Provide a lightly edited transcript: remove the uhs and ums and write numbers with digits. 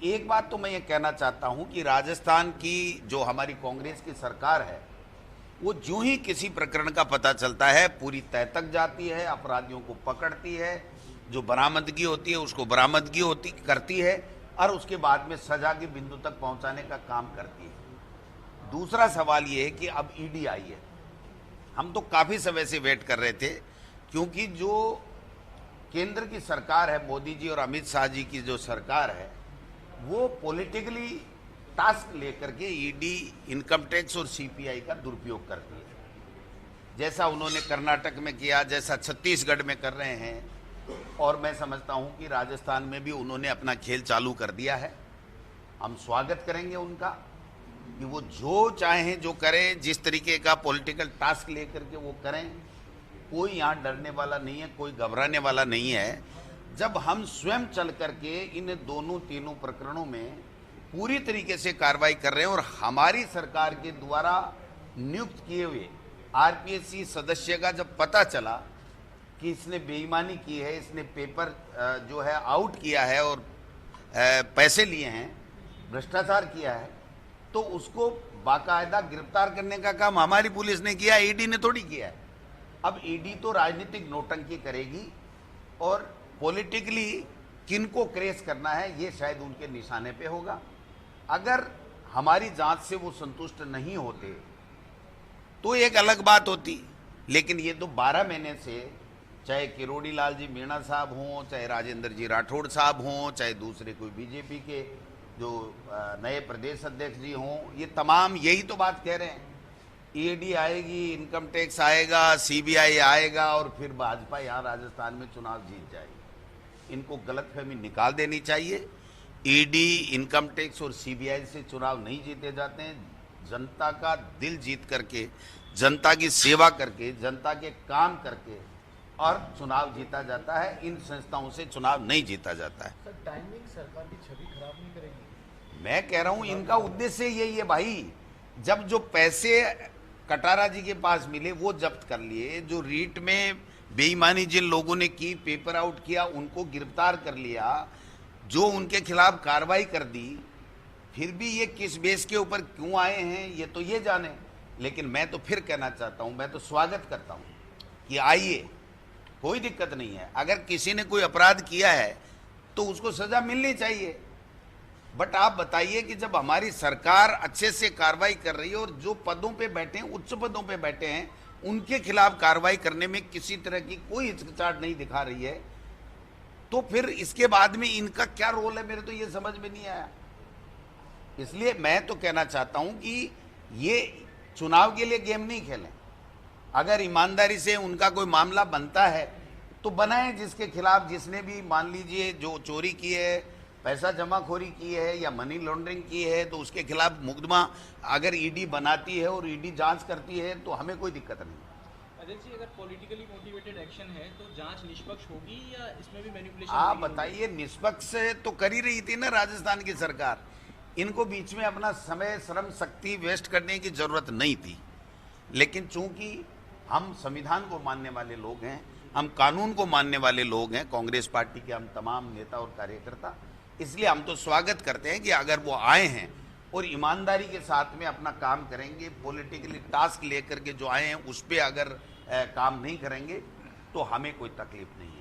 एक बात तो मैं ये कहना चाहता हूं कि राजस्थान की जो हमारी कांग्रेस की सरकार है, वो जो ही किसी प्रकरण का पता चलता है पूरी तह तक जाती है, अपराधियों को पकड़ती है, जो बरामदगी होती है उसको बरामदगी होती करती है और उसके बाद में सजा के बिंदु तक पहुंचाने का काम करती है। दूसरा सवाल ये है कि अब ईडी आई है। हम तो काफ़ी समय से वेट कर रहे थे, क्योंकि जो केंद्र की सरकार है, मोदी जी और अमित शाह जी की जो सरकार है, वो पॉलिटिकली टास्क लेकर के ईडी, इनकम टैक्स और सीपीआई का दुरुपयोग करती है। जैसा उन्होंने कर्नाटक में किया, जैसा छत्तीसगढ़ में कर रहे हैं, और मैं समझता हूं कि राजस्थान में भी उन्होंने अपना खेल चालू कर दिया है। हम स्वागत करेंगे उनका कि वो जो चाहें जो करें, जिस तरीके का पॉलिटिकल टास्क लेकर के वो करें। कोई यहाँ डरने वाला नहीं है, कोई घबराने वाला नहीं है। जब हम स्वयं चल करके इन दोनों तीनों प्रकरणों में पूरी तरीके से कार्रवाई कर रहे हैं, और हमारी सरकार के द्वारा नियुक्त किए हुए आरपीएससी सदस्य का जब पता चला कि इसने बेईमानी की है, इसने पेपर जो है आउट किया है और पैसे लिए हैं, भ्रष्टाचार किया है, तो उसको बाकायदा गिरफ्तार करने का काम हमारी पुलिस ने किया, ईडी ने थोड़ी किया है। अब ईडी तो राजनीतिक नौटंकी करेगी और पॉलिटिकली किनको क्रेस करना है ये शायद उनके निशाने पे होगा। अगर हमारी जांच से वो संतुष्ट नहीं होते तो एक अलग बात होती, लेकिन ये तो 12 महीने से, चाहे किरोड़ी लाल जी मीणा साहब हों, चाहे राजेंद्र जी राठौड़ साहब हों, चाहे दूसरे कोई बीजेपी के जो नए प्रदेश अध्यक्ष जी हों, ये तमाम यही तो बात कह रहे हैं। ईडी आएगी, इनकम टैक्स आएगा, सीबीआई आएगा और फिर भाजपा यहाँ राजस्थान में चुनाव जीत जाएगी। इनको गलतफहमी निकाल देनी चाहिए। ईडी, इनकम टैक्स और सीबीआई से चुनाव नहीं जीते जाते हैं। जनता का दिल जीत करके, जनता की सेवा करके, जनता के काम करके और चुनाव जीता जाता है। इन संस्थाओं से चुनाव नहीं जीता जाता है। सर, टाइमिंग सरकार की छवि खराब नहीं करेगी? मैं कह रहा हूं इनका उद्देश्य यही है भाई। जब जो पैसे कटारा जी के पास मिले वो जब्त कर लिए, जो रीट में बेईमानी जिन लोगों ने की, पेपर आउट किया, उनको गिरफ्तार कर लिया, जो उनके खिलाफ कार्रवाई कर दी, फिर भी ये किस बेस के ऊपर क्यों आए हैं ये तो ये जाने। लेकिन मैं तो फिर कहना चाहता हूं, मैं तो स्वागत करता हूं कि आइए, कोई दिक्कत नहीं है। अगर किसी ने कोई अपराध किया है तो उसको सजा मिलनी चाहिए। बट आप बताइए कि जब हमारी सरकार अच्छे से कार्रवाई कर रही है और जो पदों पे बैठे हैं, उच्च पदों पे बैठे हैं, उनके खिलाफ कार्रवाई करने में किसी तरह की कोई हिचकिचाहट नहीं दिखा रही है, तो फिर इसके बाद में इनका क्या रोल है, मेरे तो ये समझ में नहीं आया। इसलिए मैं तो कहना चाहता हूं कि ये चुनाव के लिए गेम नहीं खेलें। अगर ईमानदारी से उनका कोई मामला बनता है तो बनाएं, जिसके खिलाफ, जिसने भी मान लीजिए जो चोरी की है, पैसा जमाखोरी की है या मनी लॉन्ड्रिंग की है, तो उसके खिलाफ मुकदमा अगर ईडी बनाती है और ईडी जांच करती है तो हमें कोई दिक्कत नहीं। अध्यक्ष जी, अगर पॉलिटिकली मोटिवेटेड एक्शन है तो जांच निष्पक्ष होगी या इसमें भी मैनिपुलेशन? आप बताइए, निष्पक्ष तो कर ही रही थी ना राजस्थान की सरकार। इनको बीच में अपना समय, श्रम, शक्ति वेस्ट करने की जरूरत नहीं थी। लेकिन चूंकि हम संविधान को मानने वाले लोग हैं, हम कानून को मानने वाले लोग हैं, कांग्रेस पार्टी के हम तमाम नेता और कार्यकर्ता, इसलिए हम तो स्वागत करते हैं कि अगर वो आए हैं और ईमानदारी के साथ में अपना काम करेंगे, पॉलिटिकली टास्क लेकर के जो आए हैं उस पर अगर काम नहीं करेंगे तो हमें कोई तकलीफ नहीं है।